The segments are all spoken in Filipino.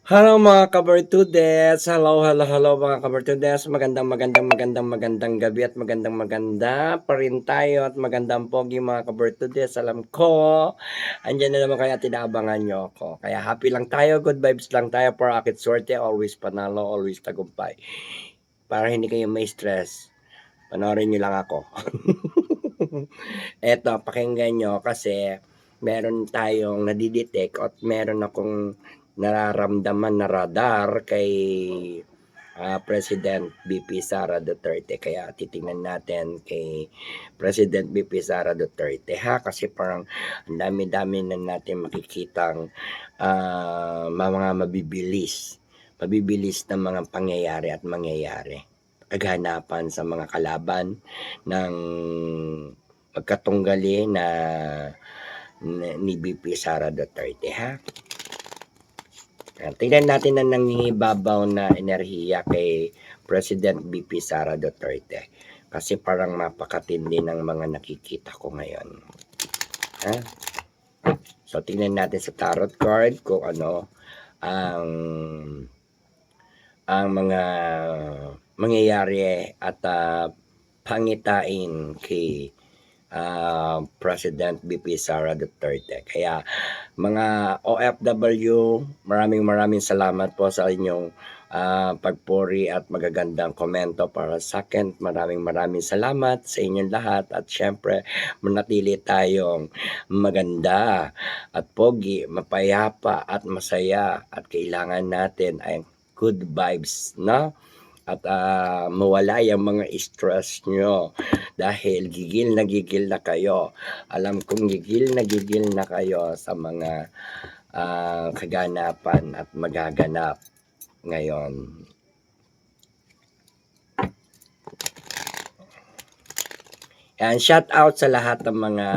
Hello mga kabartudes! Hello mga kabartudes! Magandang gabi at maganda pa rin tayo at magandang pogi mga kabartudes. Alam ko, andyan na naman kaya tinaabangan nyo ako. Kaya happy lang tayo, good vibes lang tayo para akit swerte, always panalo, always tagumpay. Para hindi kayo may stress, panoorin nyo lang ako. Eto, pakinggan nyo kasi meron tayong nadidetect at meron akong nararamdaman na radar kay President BP Sara Duterte. Kaya titingnan natin kay President BP Sara Duterte ha, kasi parang ang dami-dami na natin makikitang mga mabibilis na mga pangyayari at mangyayari, kaghanapan sa mga kalaban ng magkatunggali ni BP Sara Duterte ha. Tingnan natin ang nangingibabaw na enerhiya kay President BP Sara Duterte. Kasi parang napakatindi ng mga nakikita ko ngayon. Ha? So tingnan natin sa tarot card kung ano ang mga mangyayari at pangitain kay President BP Sara Duterte. Kaya mga OFW, maraming salamat po sa inyong pagpuri at magagandang komento para sa akin. Maraming salamat sa inyong lahat at syempre manatili tayong maganda at pogi, mapayapa at masaya at kailangan natin ay good vibes, no? At mawala yung mga stress nyo dahil gigil na kayo. Alam kong gigil na kayo sa mga kaganapan at magaganap ngayon. And shout out sa lahat ng mga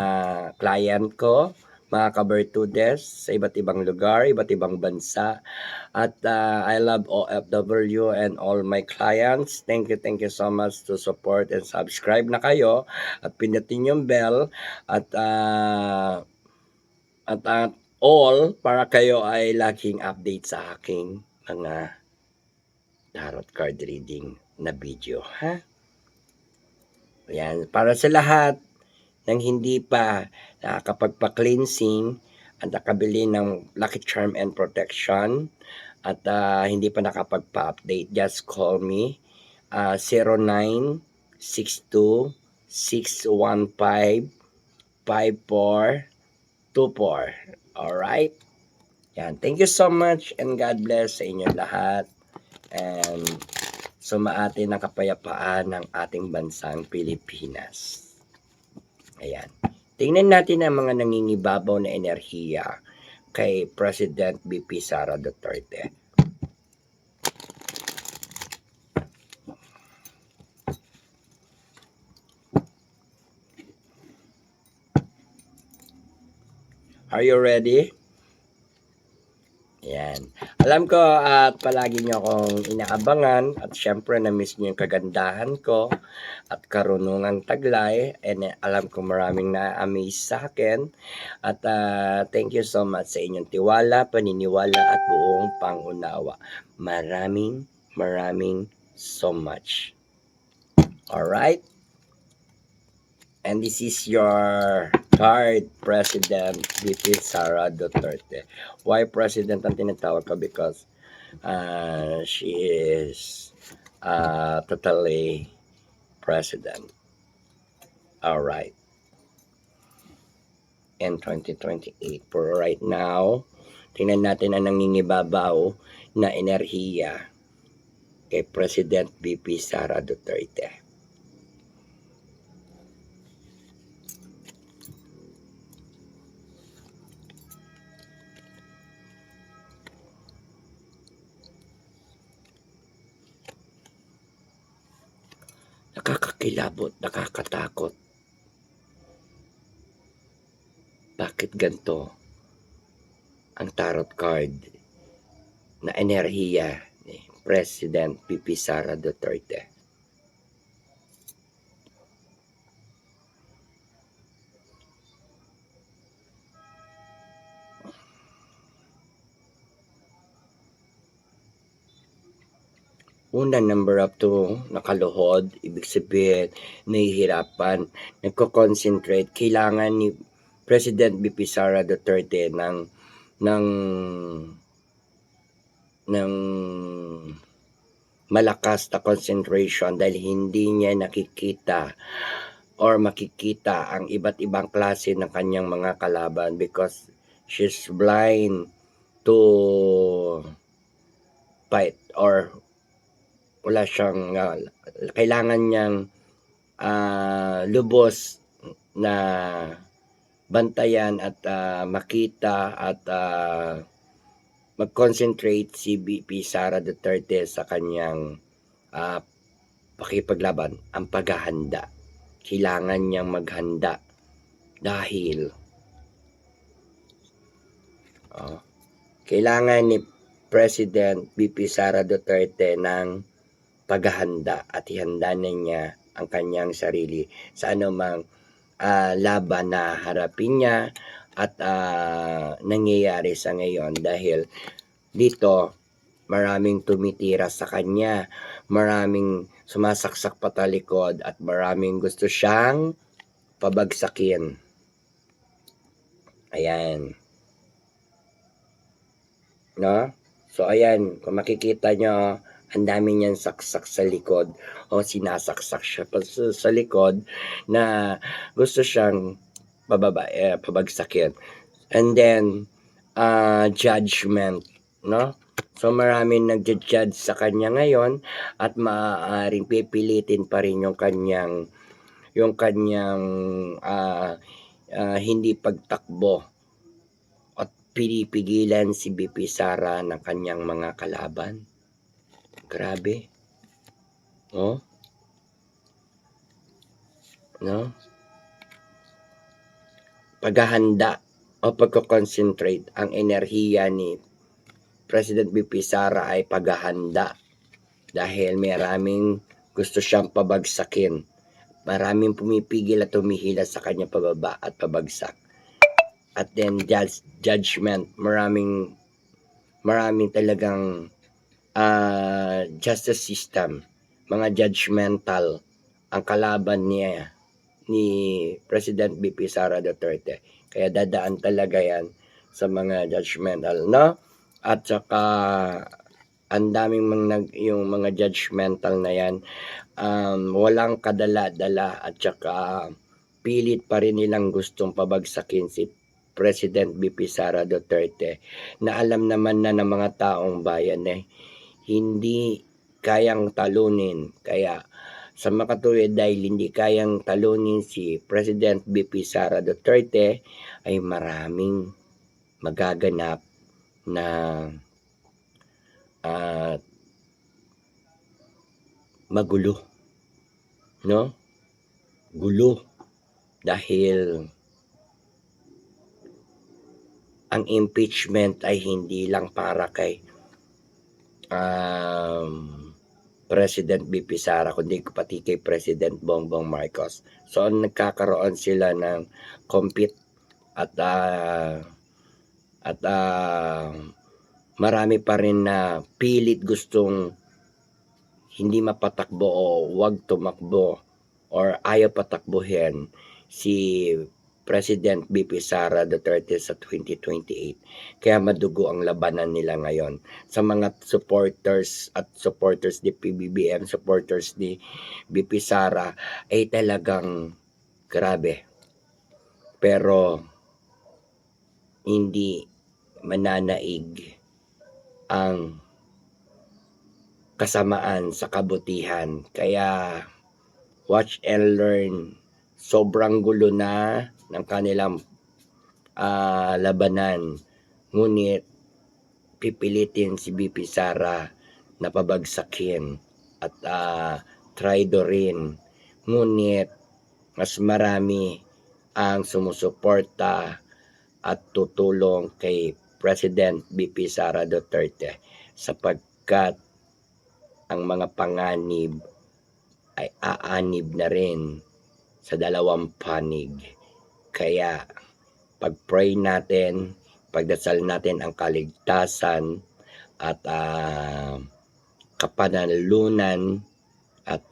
client ko, mga kabertudes sa iba't ibang lugar, iba't ibang bansa. At I love OFW and all my clients. Thank you so much to support and subscribe na kayo at pindutin yung bell at all para kayo ay laging update sa aking mga tarot card reading na video, ha? Ayan, para sa lahat ng hindi pa nakakapagpa-cleansing at nakabili ng Lucky Charm and Protection at hindi pa nakapagpa-update, just call me 0962-615-5424. Alright? Yan. Thank you so much and God bless sa inyo lahat. And sumaati ng kapayapaan ng ating bansang Pilipinas. Ayan. Tingnan natin ang mga nangingibabaw na enerhiya kay President BP Sara Duterte. Are you ready? Yan. Alam ko at palagi nyo akong inaabangan at syempre na-miss nyo yung kagandahan ko at karunungang taglay, and alam ko maraming na-amaze sa akin at thank you so much sa inyong tiwala, paniniwala at buong pangunawa. Maraming so much. Alright? And this is your card, President BP Sara Duterte. Why President ang tinatawag ko? Because she is totally President. Alright. In 2028. For right now, tingnan natin ang nangingibabaw na enerhiya kay President BP Sara Duterte. Nakakakilabot, nakakatakot. Bakit ganito ang tarot card na enerhiya ni President BP Sara Duterte? Una, number up to nakaluhod, ibig sabihin, nahihirapan, nagko-concentrate. Kailangan ni President BP Sara Duterte ng malakas na concentration dahil hindi niya nakikita or makikita ang iba't ibang klase ng kanyang mga kalaban because she's blind to fight or wala siyang kailangan niyang lubos na bantayan at makita at mag-concentrate si BP Sara Duterte sa kanyang pakipaglaban, ang paghahanda. Kailangan niyang maghanda dahil kailangan ni President BP Sara Duterte ng paghahanda at ihanda na niya ang kanyang sarili sa anumang laban na harapin niya at nangyayari sa ngayon dahil dito maraming tumitira sa kanya, maraming sumasaksak patalikod at maraming gusto siyang pabagsakin. Ayan. No? So ayan, kung makikita nyo, ang dami niyang saksak sa likod o sinasaksak siya sa likod na gusto siyang pabagsakin. And then, judgment, no? So maraming nagja-judge sa kanya ngayon at maaaring pipilitin pa rin yung kanyang hindi pagtakbo at pinipigilan si BP Sara ng kanyang mga kalaban. Grabe. Oh. No? Paghahanda o pagko-concentrate ang enerhiya ni President BP Sara ay paghahanda dahil maraming gusto siyang pabagsakin. Maraming pumipigil at tumihila sa kanya pababa at pabagsak. At then judgment, maraming talagang justice system, mga judgmental ang kalaban niya ni President BP Sara Duterte. Kaya dadaan talaga yan sa mga judgmental, no? At saka ang daming yung mga judgmental na yan, walang kadala-dala at saka pilit pa rin nilang gustong pabagsakin si President BP Sara Duterte na alam naman na ng mga taong bayan hindi kayang talunin. Kaya sa makatuwid dahil hindi kayang talunin si President BP Sara Duterte ay maraming magaganap na magulo, no? Gulo dahil ang impeachment ay hindi lang para kay President BP Sara kundi pati kay President Bongbong Marcos. So nagkakaroon sila ng compete at marami pa rin na pilit gustong hindi mapatakbo o wag tumakbo or ayaw patakbuhin si President BP Sara Duterte sa 2028. Kaya madugo ang labanan nila ngayon. Sa mga supporters ni PBBM, supporters ni BP Sara ay talagang grabe. Pero hindi mananaig ang kasamaan sa kabutihan. Kaya watch and learn. Sobrang gulo na ng kanilang labanan. Ngunit pipilitin si BP Sara na pabagsakin at traidorin. Ngunit mas marami ang sumusuporta at tutulong kay President BP Sara Duterte sapagkat ang mga panganib ay aanib na rin sa dalawang panig. Kaya pag-pray natin, pagdasal natin ang kaligtasan at kapanalunan at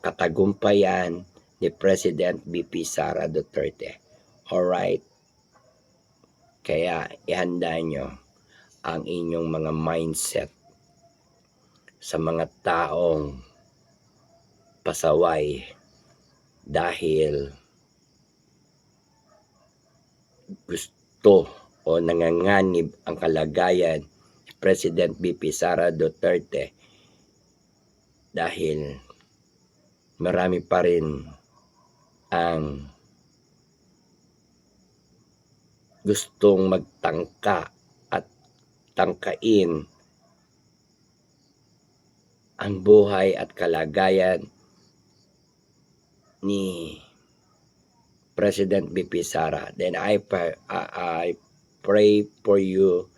katagumpayan ni President BP Sara Duterte. Alright? Kaya ihanda nyo ang inyong mga mindset sa mga taong pasaway dahil gusto o nanganganib ang kalagayan ni President BP Sara Duterte dahil marami pa rin ang gustong magtangka at tangkain ang buhay at kalagayan ni President BP Sara. Then I pray for you,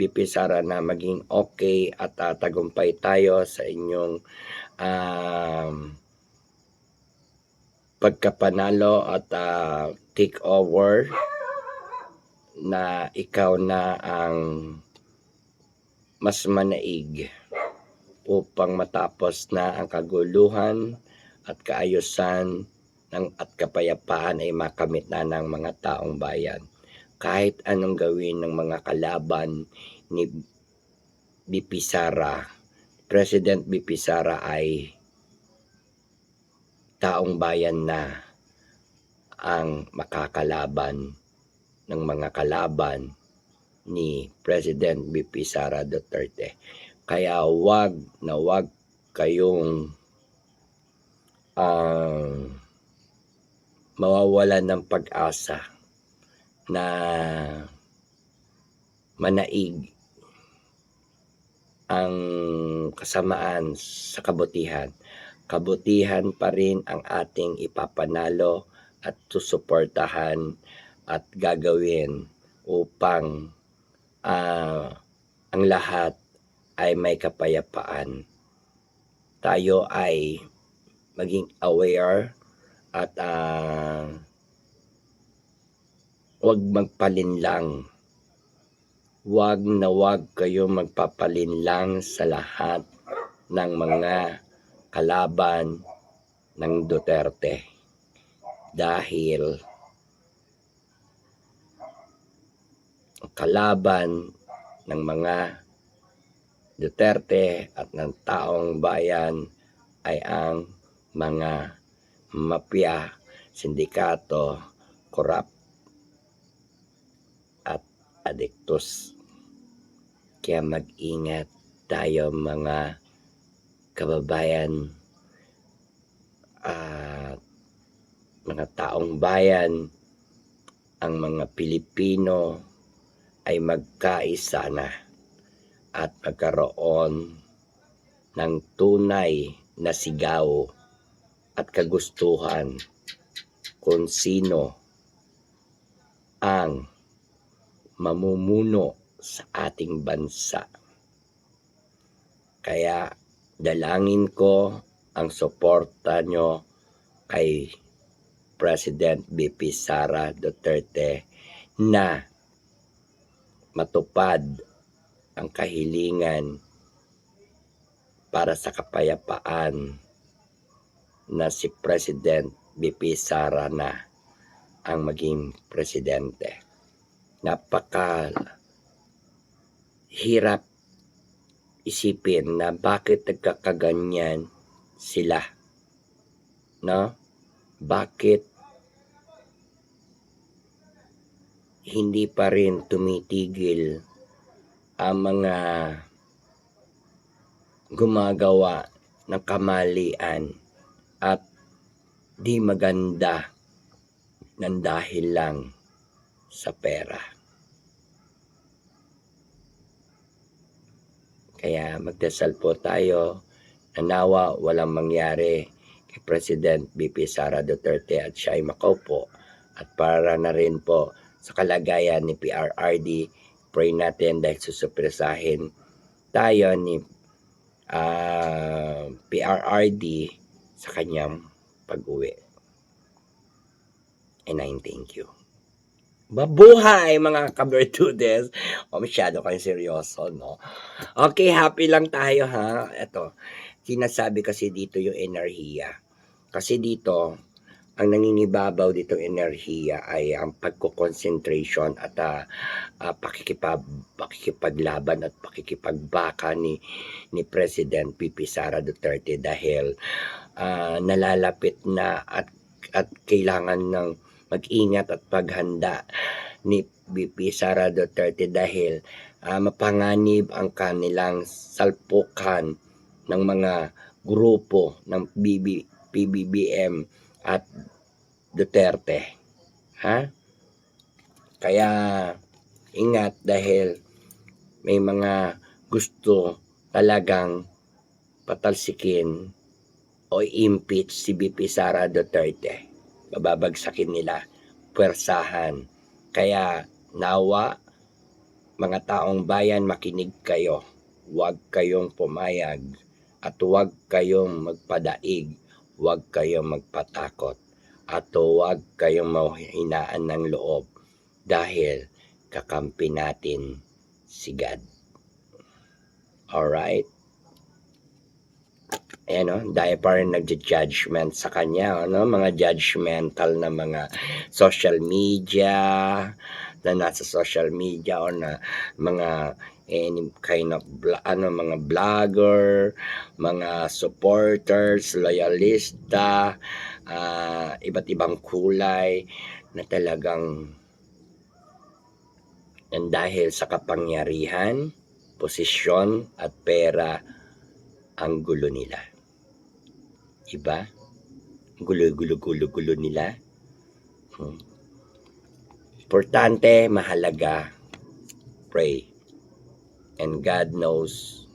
BP Sara, na maging okay at tagumpay tayo sa inyong pagkapanalo at take over, na ikaw na ang mas manaig upang matapos na ang kaguluhan at kaayusan at kapayapaan ay makamit na ng mga taong bayan. Kahit anong gawin ng mga kalaban ni BP Sara, President BP Sara ay taong bayan na ang makakalaban ng mga kalaban ni President BP Sara Duterte. Kaya wag kayong mawawalan ng pag-asa na manaig ang kasamaan sa kabutihan. Kabutihan pa rin ang ating ipapanalo at susuportahan at gagawin upang ang lahat ay may kapayapaan. Tayo ay maging aware at huwag magpalinlang. Huwag kayo magpapalinlang sa lahat ng mga kalaban ng Duterte. Dahil kalaban ng mga Duterte at ng taong bayan ay ang mga mafia, sindikato, korap at adiktos. Kaya mag-ingat tayo mga kababayan at mga taong bayan. Ang mga Pilipino ay magkaisa na at magkaroon ng tunay na sigaw at kagustuhan kung sino ang mamumuno sa ating bansa. Kaya dalangin ko ang suporta nyo kay President BP Sara Duterte na matupad ang kahilingan para sa kapayapaan na si President BP Sara na ang maging presidente. Napaka hirap isipin na bakit nagkakaganyan sila, no? Bakit hindi pa rin tumitigil ang mga gumagawa ng kamalian at di maganda ng dahil lang sa pera. Kaya magdasal po tayo na nawa walang mangyari kay President BP Sara Duterte at siya ay makaupo, at para na rin po sa kalagayan ni PRRD, pray natin dahil susupresahin tayo ni PRRD sa kanyang pag-uwi. And I thank you. Mabuhay mga kabertudes! O masyado kayong seryoso, no? Okay, happy lang tayo ha. Eto, sinasabi kasi dito yung enerhiya. Kasi dito, ang nangingibabaw dito enerhiya ay ang pagko-concentration at pakikipaglaban at pakikipagbaka ni President PP Sara Duterte dahil nalalapit na at kailangan ng mag-ingat at paghanda ni BP Sara Duterte dahil mapanganib ang kanilang salpukan ng mga grupo ng PBBM at Duterte. Ha? Kaya ingat dahil may mga gusto talagang patalsikin o impeach si BP Sara Duterte. Bababagsakin nila, puwersahan. Kaya nawa, mga taong bayan, makinig kayo. Huwag kayong pumayag at huwag kayong magpadaig. Huwag kayong magpatakot at huwag kayong mahinaan ng loob dahil kakampi natin si God. Alright? Ayan o, dahil pa rin nagja-judgment sa kanya, ano? Mga judgmental na mga social media, na nasa social media or na mga any kind of mga vlogger, mga supporters, loyalista, iba't ibang kulay na talagang dahil sa kapangyarihan, posisyon at pera ang gulo nila. Iba? Gulo nila. Importante, mahalaga, pray. And God knows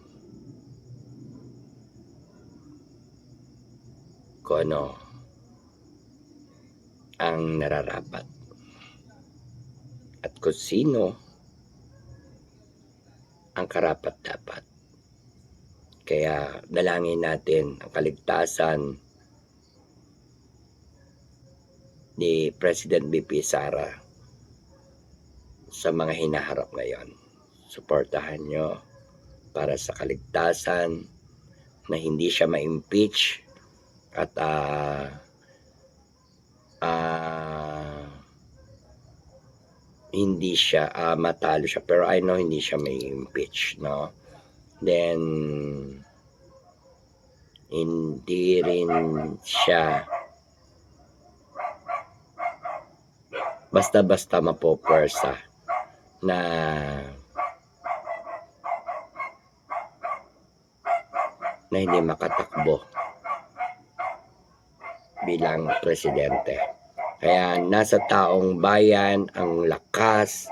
kung ano ang nararapat. At kung sino ang karapat-dapat. Kaya dalangin natin ang kaligtasan ni President BP Sara sa mga hinaharap ngayon. Suportahan nyo para sa kaligtasan na hindi siya ma-impeach at hindi siya matalo siya, pero I know hindi siya may impeach, no? Then hindi rin siya basta-basta mapopwersa na hindi makatakbo bilang presidente. Kaya nasa taong bayan ang lakas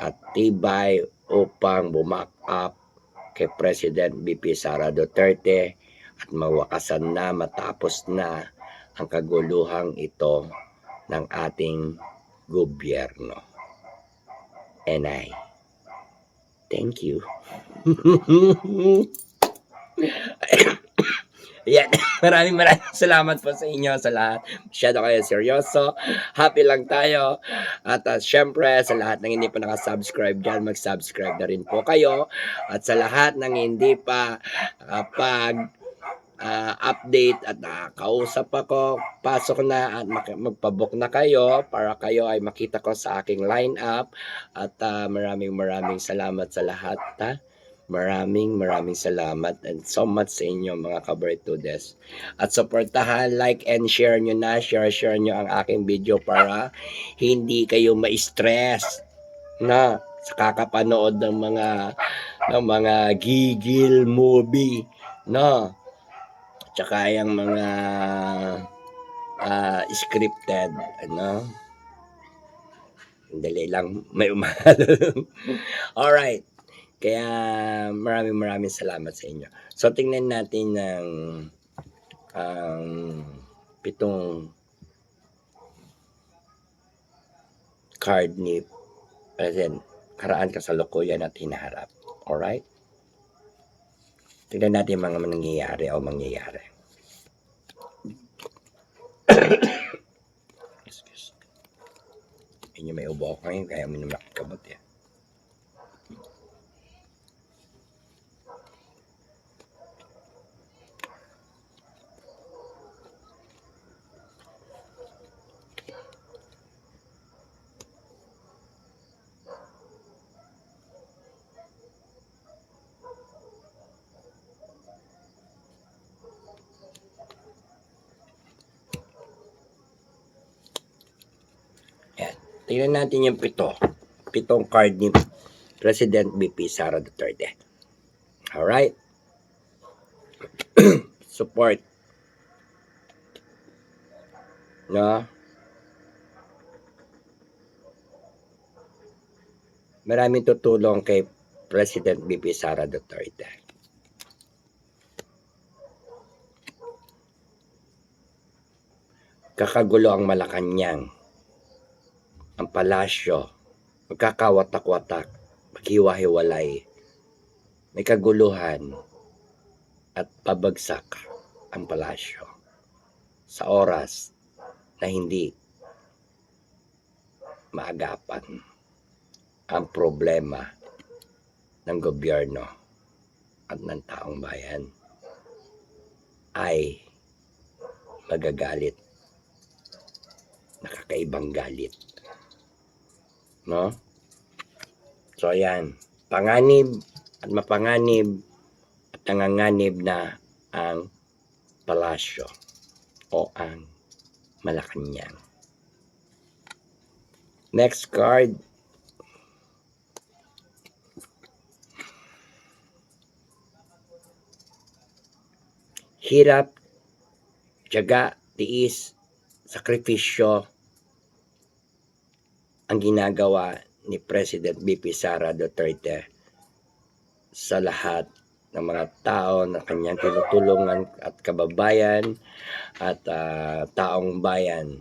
at tibay upang bumak up kay President BP Sara Duterte at mawakasan na, matapos na ang kaguluhang ito ng ating gobyerno. And I thank you. Yan. Maraming salamat po sa inyo sa lahat. Masyado kayo seryoso. Happy lang tayo. At syempre, sa lahat ng hindi pa nakasubscribe dyan, mag-subscribe na rin po kayo. At sa lahat ng hindi pa update at kausap ako, pasok na at magpabook na kayo para kayo ay makita ko sa aking lineup. At maraming salamat sa lahat. Maraming salamat and so much sa inyo mga kabertudes. At supportahan, like and share nyo na, share nyo ang aking video para hindi kayo ma-stress na sa kakapanood ng mga gigil movie, no? Tsaka yung mga scripted, ano? Dali lang, may umahalo. Alright. Kaya maraming salamat sa inyo. So tingnan natin ng 7 card ni President karaan kasalukuyan at hinaharap. Alright? Tingnan natin mga nangyayari o mangyayari. Yun yung may ubo ako ngayon, kaya uminom ako kabot eh. Yan. Tingnan natin yung pitong card ni President BP Sara Duterte. Alright. Support. No? Maraming tutulong kay President BP Sara Duterte. Kakagulo ang Malacanang, ang palasyo, magkakawatak-watak, maghiwa-hiwalay, may kaguluhan at pabagsak ang palasyo sa oras na hindi maagapan ang problema ng gobyerno at ng taong bayan ay magagalit, nakakaibang galit, no? So ayan, panganib at mapanganib at nanganganib na ang palasyo o ang Malacanang. Next card. Hirap, tiyaga, tiis, sakripisyo ang ginagawa ni President BP Sara Duterte sa lahat ng mga tao na kanyang tinutulungan at kababayan at taong bayan.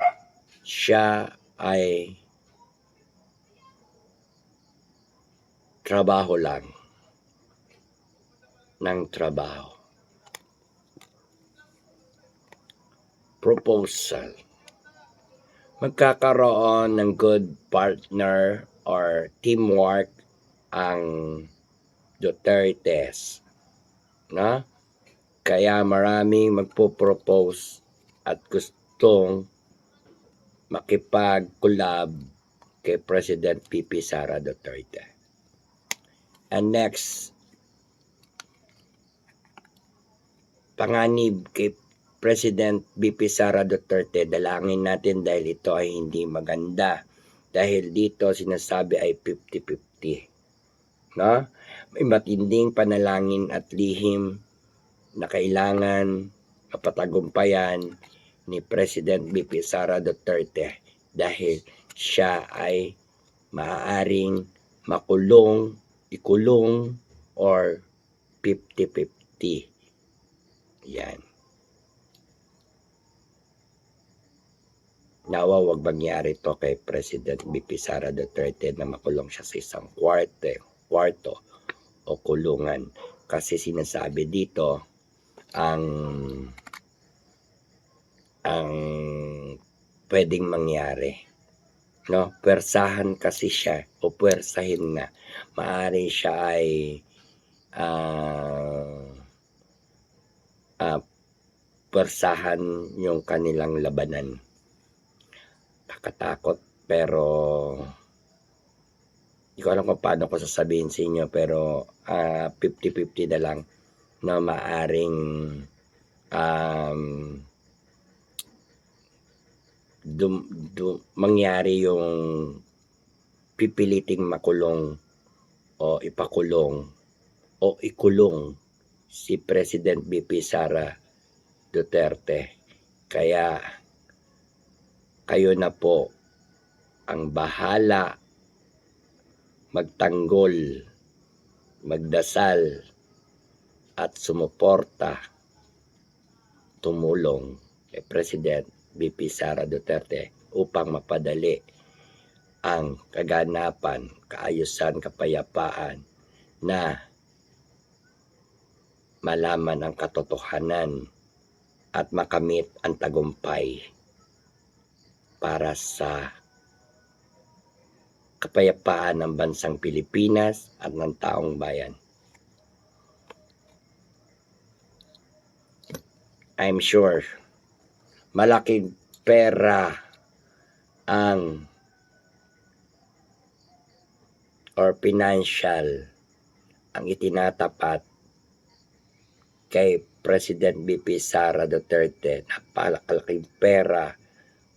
Siya ay trabaho lang ng trabaho. Proposal. Magkakaroon ng good partner or teamwork ang Dutertes, no? Kaya maraming magpo-propose at gustong makipag-collab kay President BP Sara Duterte. And next, panganib kay President BP Sara Duterte, dalangin natin dahil ito ay hindi maganda. Dahil dito sinasabi ay 50-50. No? May matinding panalangin at lihim na kailangan mapatagumpayan ni President BP Sara Duterte dahil siya ay maaaring makulong, ikulong, or 50-50. Yan. Nawa wag mangyari to kay President BP Sara Duterte na makulong siya sa isang kwarto o kulungan. Kasi sinasabi dito ang pwedeng mangyari. No? Pwersahan kasi siya o pwersahin na. Maari siya ay pwersahan yung kanilang labanan. Kakatakot, pero hindi ko alam kung paano ko sasabihin sa inyo, pero 50-50 na lang na maaring mangyari yung pipiliting makulong o ipakulong o ikulong si President BP Sara Duterte. Kaya kayo na po ang bahala magtanggol, magdasal at sumuporta, tumulong kay President BP Sara Duterte upang mapadali ang kaganapan, kaayusan, kapayapaan na malaman ang katotohanan at makamit ang tagumpay para sa kapayapaan ng bansang Pilipinas at ng taong bayan. I'm sure malaking pera ang or financial ang itinatapat kay President BP Sara Duterte. Napakalaking pera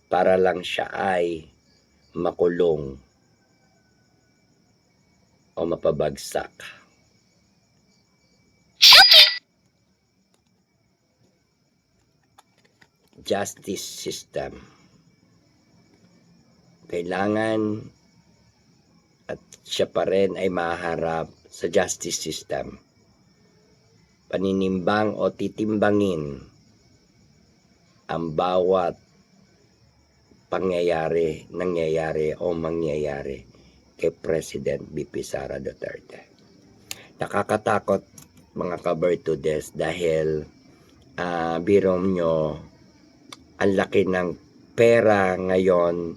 para lang siya ay makulong o mapabagsak. Justice system. Kailangan at siya pa rin ay maharap sa justice system. Paninimbang o titimbangin ang bawat nangyayari o mangyayari kay President BP Sara Duterte. Nakakatakot mga kabertudes dahil biro nyo, ang laki ng pera ngayon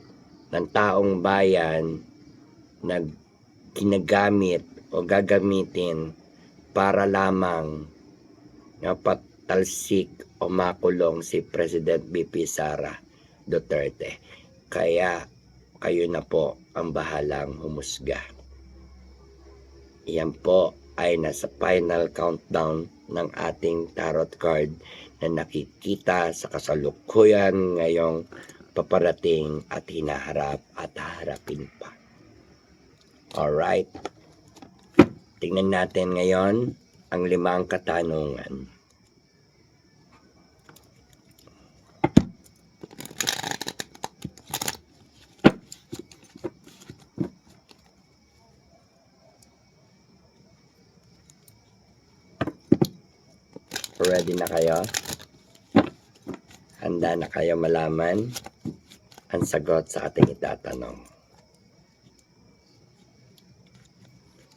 ng taong bayan na ginagamit o gagamitin para lamang na patalsik o makulong si President BP Sara Duterte. Kaya kayo na po ang bahalang humusga. Yan po ay nasa final countdown ng ating tarot card na nakikita sa kasalukuyan ngayong paparating at hinaharap at haharapin pa. Alright. Tingnan natin ngayon ang 5 katanungan. Ready na kayo? Handa na kayo malaman ang sagot sa ating itatanong?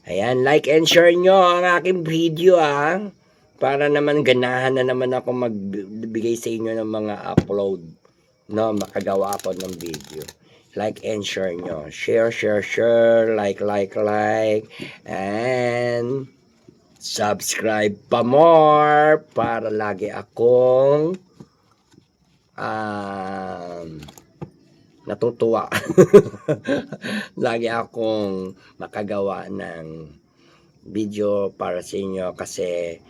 Ayan, like and share nyo ang aking video para naman ganahan na naman ako magbigay sa inyo ng mga upload, no, makagawa ako ng video. Like and share nyo. Share, like, and subscribe pa more para lagi akong natutuwa. Lagi akong makagawa ng video para sa inyo kasi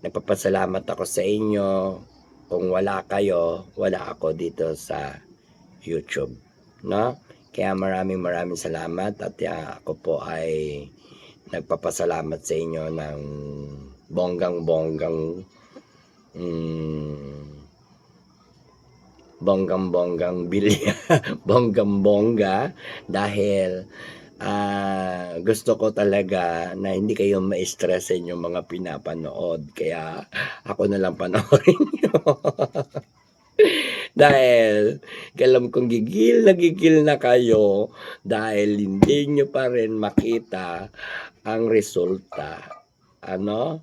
nagpapasalamat ako sa inyo. Kung wala kayo, wala ako dito sa YouTube, no? Kaya maraming salamat at ako po ay nagpapasalamat sa inyo ng bonggang-bonggang bilya, bonggang-bongga dahil gusto ko talaga na hindi kayo ma-stress sa inyong mga pinapanood, kaya ako na lang panoorin nyo. Dahil alam kong gigil na kayo dahil hindi nyo pa rin makita ang resulta, ano,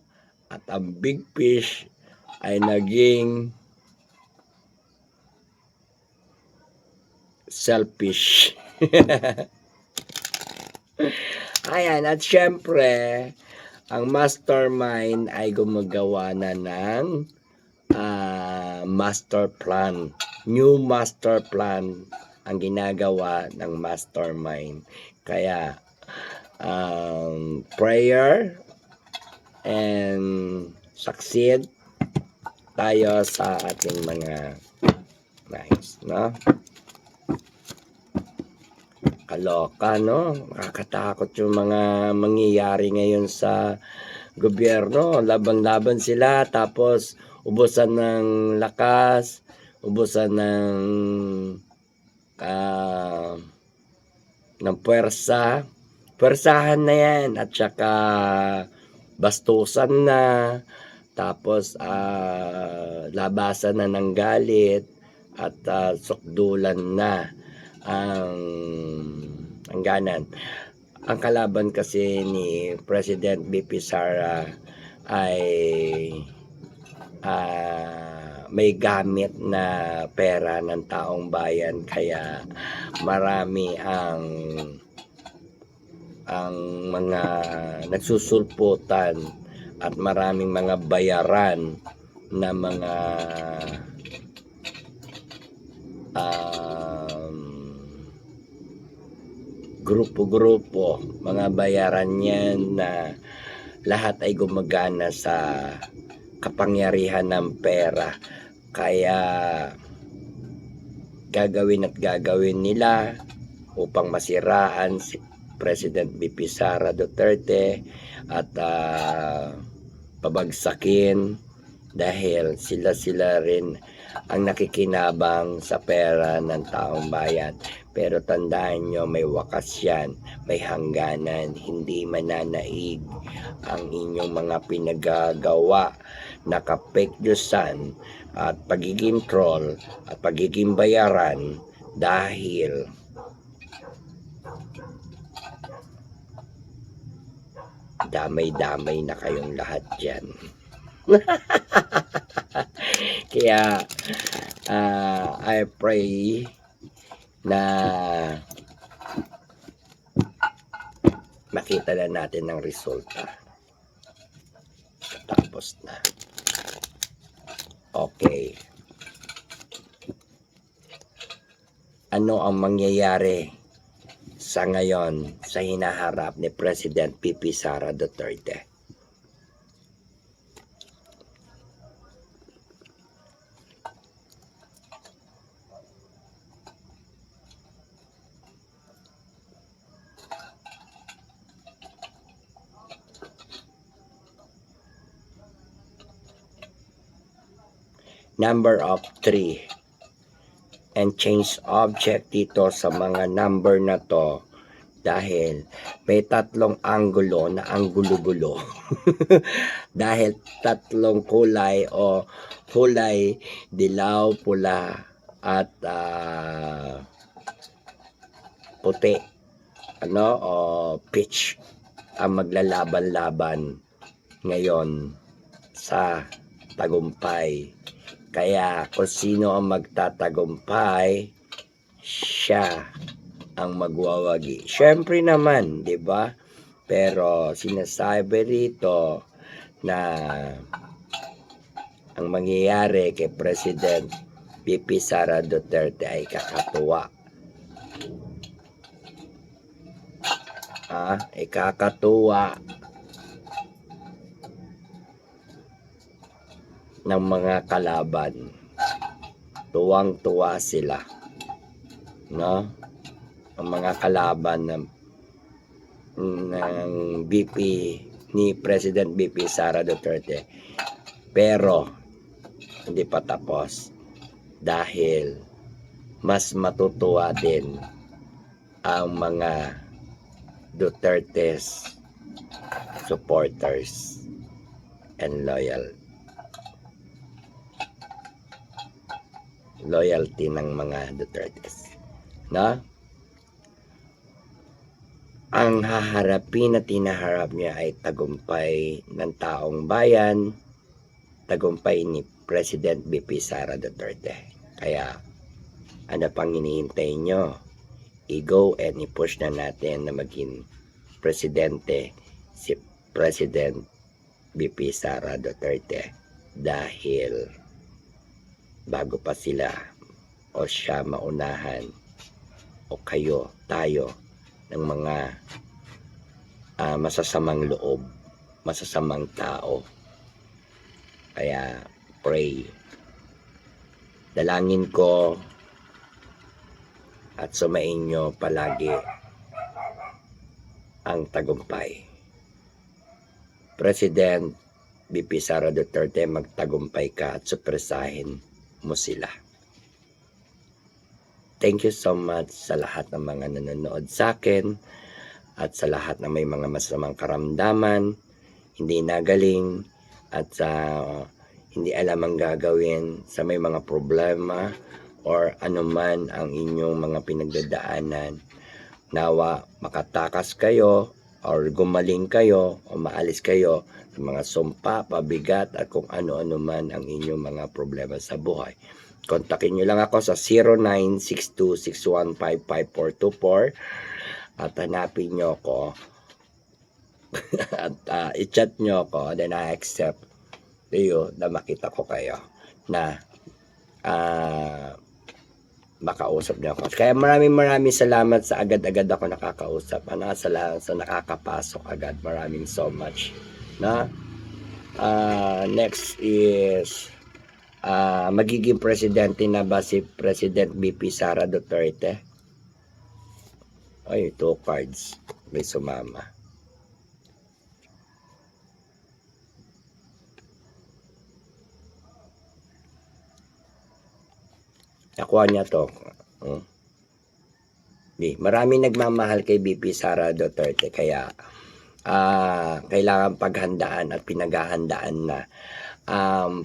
at ang big fish ay naging selfish. Ayan, at syempre ang mastermind ay gumagawa na ng master plan. New master plan ang ginagawa ng mastermind. Kaya prayer and succeed tayo sa ating mga nice, no? Kaloka, no? Nakakatakot yung mga mangyayari ngayon sa gobyerno. Laban-laban sila, tapos ubusan ng lakas, ubusan ng puwersa. Puwersahan na yan, at saka bastusan na, tapos labasan na ng galit, at sukdulan na ang ganan. Ang kalaban kasi ni President BP Sara ay may gamit na pera ng taong bayan, kaya marami ang mga nagsusulputan at maraming mga bayaran na mga grupo-grupo, mga bayaran yan na lahat ay gumagana sa kapangyarihan ng pera. Kaya gagawin nila upang masiraan si President BP Sara Duterte at pabagsakin, dahil sila rin ang nakikinabang sa pera ng taong bayan. Pero tandaan nyo, may wakas yan, may hangganan, hindi mananaig ang inyong mga pinagagawa na kapekdyusan at pagiging troll at pagiging bayaran, dahil damay-damay na kayong lahat dyan. Kaya I pray na makita na natin ang resulta. Tapos na. Okay. Ano ang mangyayari sa ngayon sa hinaharap ni President BP Sara Duterte? Number of 3 and change object dito sa mga number na to, dahil may tatlong anggulo na ang gulo-gulo. Dahil tatlong kulay o kulay dilaw, pula at puti, o peach ang maglalaban-laban ngayon sa tagumpay. Kaya kung sino ang magtatagumpay, siya ang magwawagi. Siyempre naman, 'di ba? Pero sinasabi rito na ang mangyayari kay President BP Sara Duterte ay kakatuwa. Kakatuwa ng mga kalaban. Tuwang-tuwa sila, no? Ang mga kalaban ng BP ni President BP Sara Duterte. Pero hindi pa tapos, dahil mas matutuwa din ang mga Duterte's supporters and loyalty ng mga Dutertes, no? Ang haharapin at hinaharap niya ay tagumpay ng taong bayan, tagumpay ni President BP Sara Duterte. Kaya ano pang hinihintay nyo? I-go and i-push na natin na maging presidente si President BP Sara Duterte, dahil bago pa sila o siya maunahan o tayo ng mga masasamang loob, masasamang tao. Kaya pray, dalangin ko at sumain nyo palagi ang tagumpay. President BP Sara Duterte, magtagumpay ka at supresahin mo sila. Thank you so much sa lahat ng mga nanonood sa akin at sa lahat na may mga masamang karamdaman, hindi nagaling at hindi alam ang gagawin, sa may mga problema or anuman ang inyong mga pinagdadaanan. Nawa makatakas kayo or gumaling kayo o maalis kayo sa mga sumpa, pabigat at kung ano-ano man ang inyong mga problema sa buhay. Kontakin nyo lang ako sa 0962-615-5424 at hanapin nyo ako at i-chat nyo ako, then I accept you na makita ko kayo na makausap niyo ako. Kaya maraming salamat sa agad-agad ako nakakausap. Sa nakakapasok agad. Maraming so much. Na next is magiging presidente na ba si President BP Sara Duterte? Ay, 2 cards. May sumama. Nakuha niya to. Maraming nagmamahal kay BP Sara Duterte. Kaya kailangan paghandaan at pinaghahandaan na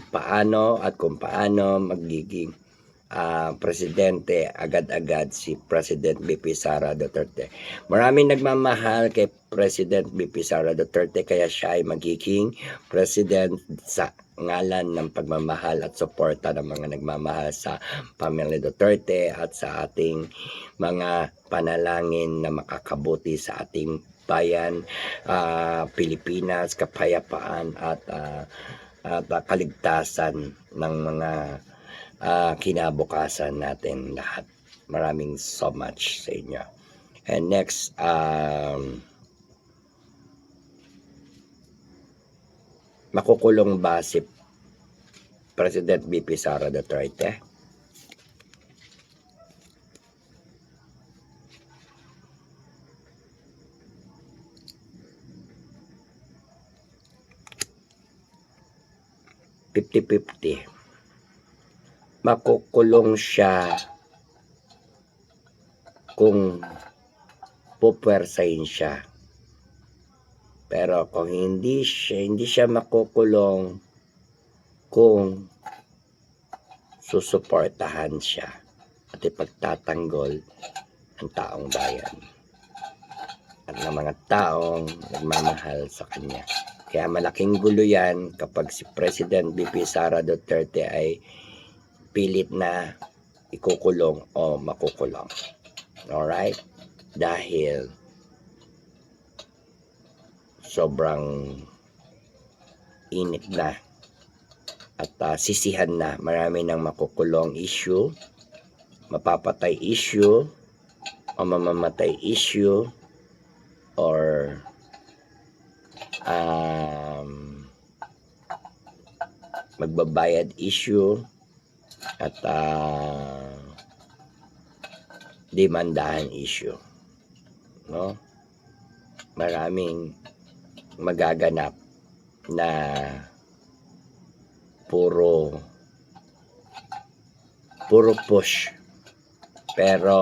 paano at kung paano magiging presidente agad-agad si President BP Sara Duterte. Maraming nagmamahal kay President BP Sara Duterte kaya siya ay magiging president sa ngalan ng pagmamahal at suporta ng mga nagmamahal sa pamilya Duterte at sa ating mga panalangin na makakabuti sa ating bayan, Pilipinas, kapayapaan at kaligtasan ng mga kinabukasan natin lahat. Maraming so much sa inyo. And next, makukulong ba si President BP Sara Duterte? Makukulong siya kung pupwersahin siya. Pero kung hindi siya makukulong kung susuportahan siya at ipagtatanggol ang taong bayan at ng mga taong nagmamahal sa kanya. Kaya malaking gulo yan kapag si President BP Sara Duterte ay pilit na ikukulong o makukulong. Alright? Dahil sobrang init na at sisihan na. Marami ng makukulong issue, mapapatay issue, o mamamatay issue, or magbabayad issue at demandahan issue, no? Maraming magaganap na puro push pero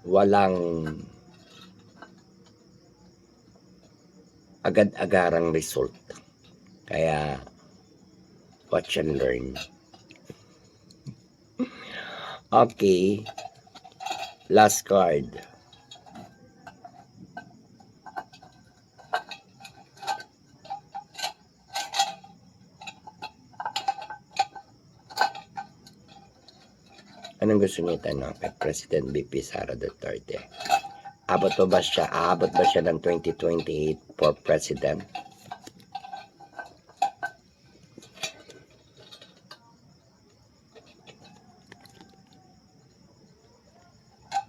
walang agad-agarang result. Kaya watch and learn. Okay, last card. Anong gusto niyo itanong kay President BP Sara Duterte? Aabot ba siya ng 2028 for President?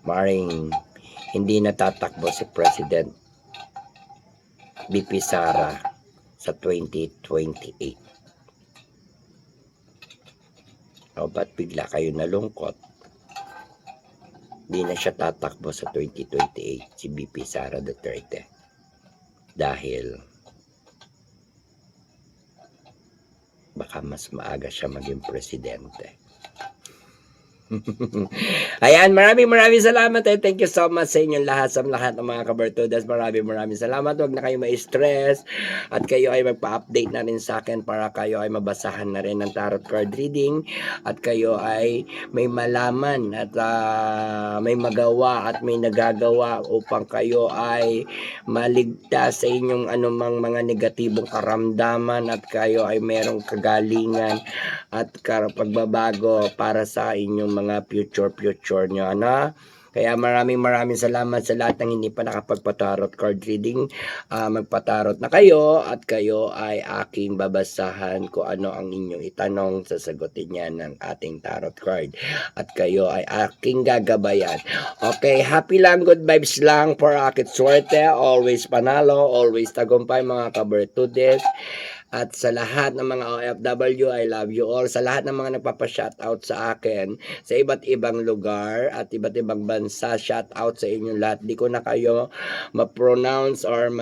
Maring hindi natatakbo si President BP Sara sa 2028. O ba't bigla kayo nalungkot? Hindi na siya tatakbo sa 2028 si BP Sara Duterte. Dahil baka mas maaga siya maging presidente. Ayan, maraming salamat eh. Thank you so much sa inyong lahat, sa lahat ng mga kabartudas. Maraming salamat. Huwag na kayo ma-stress at kayo ay magpa-update na rin sa akin para kayo ay mabasahan na rin ng tarot card reading at kayo ay may malaman at may magawa at may nagagawa upang kayo ay maligtas sa inyong anumang mga negatibong karamdaman at kayo ay merong kagalingan at pagbabago para sa inyong mga future nyo, ano? Kaya maraming salamat sa lahat ng hindi pa nakapagpatarot card reading. Magpatarot na kayo at kayo ay aking babasahan kung ano ang inyong itanong, sasagutin niya ng ating tarot card. At kayo ay aking gagabayan. Okay, happy lang, good vibes lang, for akit swerte, always panalo, always tagumpay mga kabertudes. At sa lahat ng mga OFW, I love you all. Sa lahat ng mga nagpapa-shoutout sa akin sa iba't ibang lugar at iba't ibang bansa, shoutout sa inyong lahat. Di ko na kayo ma-pronounce or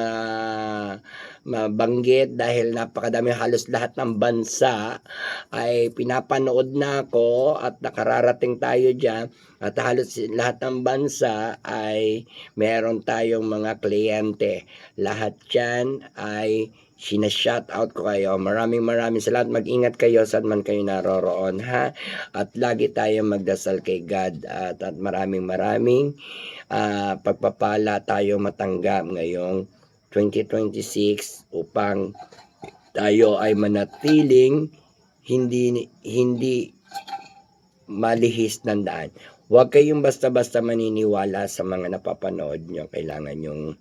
mabanggit dahil napakadami, halos lahat ng bansa ay pinapanood na ako at nakararating tayo dyan. At halos lahat ng bansa ay meron tayong mga kliyente. Lahat dyan ay sinashoutout ko kayo. Maraming salamat. Mag-ingat kayo saan man kayo naroroon, ha? At lagi tayong magdasal kay God at maraming pagpapala tayong matanggap ngayong 2026 upang tayo ay manatiling hindi malihis ng daan. Huwag kayong basta-basta maniniwala sa mga napapanood nyo. Kailangan yung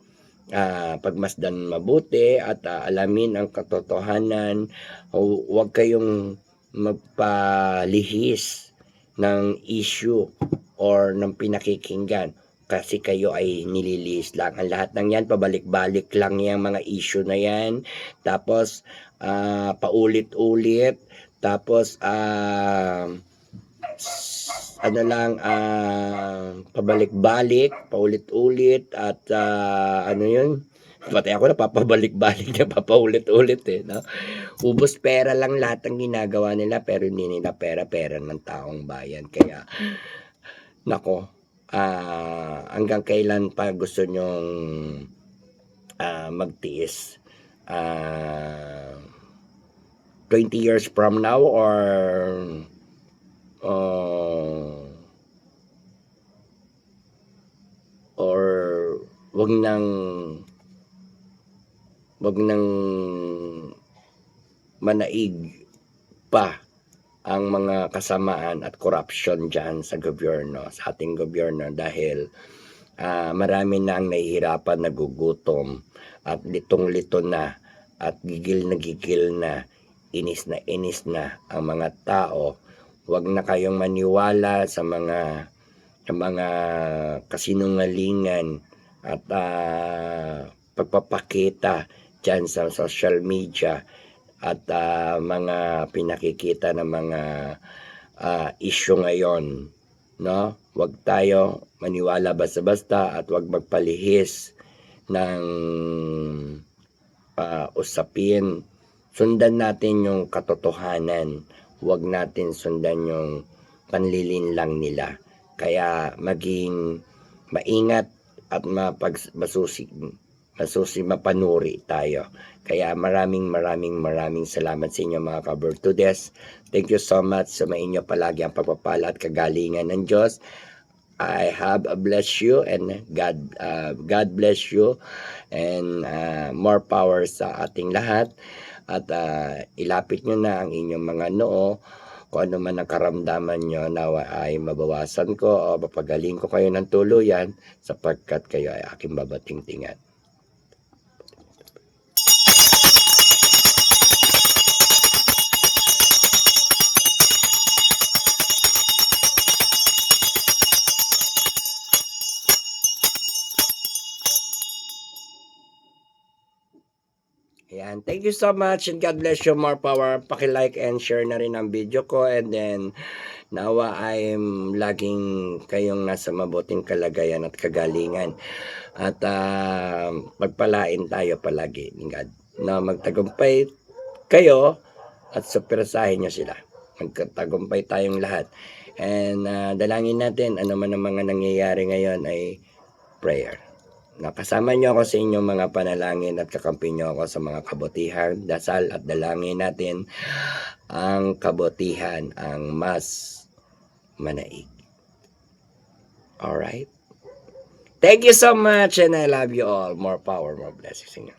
pagmasdan mabuti at alamin ang katotohanan. Huwag kayong magpalihis ng issue or ng pinakikinggan kasi kayo ay nililihis lang. Ang lahat ng yan, pabalik-balik lang yung mga issue na yan. Tapos, paulit-ulit. Tapos, pabalik-balik, paulit-ulit at pati ako napapabalik-balik na papaulit-ulit no? Ubos pera lang lahat ng ginagawa nila pero hindi nila pera ng taong bayan. Kaya nako, hanggang kailan pa gusto nyong magtiis? 20 years from now or wag nang manaig pa ang mga kasamaan at corruption dyan sa gobyerno, sa ating gobyerno dahil marami na ang nahihirapan, nagugutom at litong-lito na at gigil na inis na ang mga tao. Huwag na kayong maniwala sa mga kasinungalingan at pagpapakita dyan sa social media at mga pinakikita ng mga issue ngayon, no? Huwag tayo maniwala basta-basta at huwag magpalihis ng usapin. Sundan natin yung katotohanan. Huwag natin sundan yung panlilinlang nila. Kaya maging maingat at mapanuri tayo. Kaya maraming salamat sa inyo mga kabertudes. Thank you so much sa inyo palagi ang pagpapala at kagalingan ng Diyos. I have bless you and God bless you and more power sa ating lahat. At ilapit nyo na ang inyong mga noo kung ano man ang karamdaman nyo, nawa ay mabawasan ko o mapagaling ko kayo ng tuluyan sapagkat kayo ay aking babatingtingan. Ayan, thank you so much and God bless you, more power. Paki-like and share na rin ang video ko and then nawa I'm laging kayong nasa mabuting kalagayan at kagalingan at pagpalain tayo palagi ng God na magtagumpay kayo at superasahin nyo sila. Magtagumpay tayong lahat. And dalangin natin, ano man ang mga nangyayari ngayon ay prayer. Nakasama niyo ako sa inyong mga panalangin at kakampi niyo ako sa mga kabutihan, dasal at dalangin natin ang kabutihan ang mas manaig. Alright? Thank you so much and I love you all. More power, more blessings in you.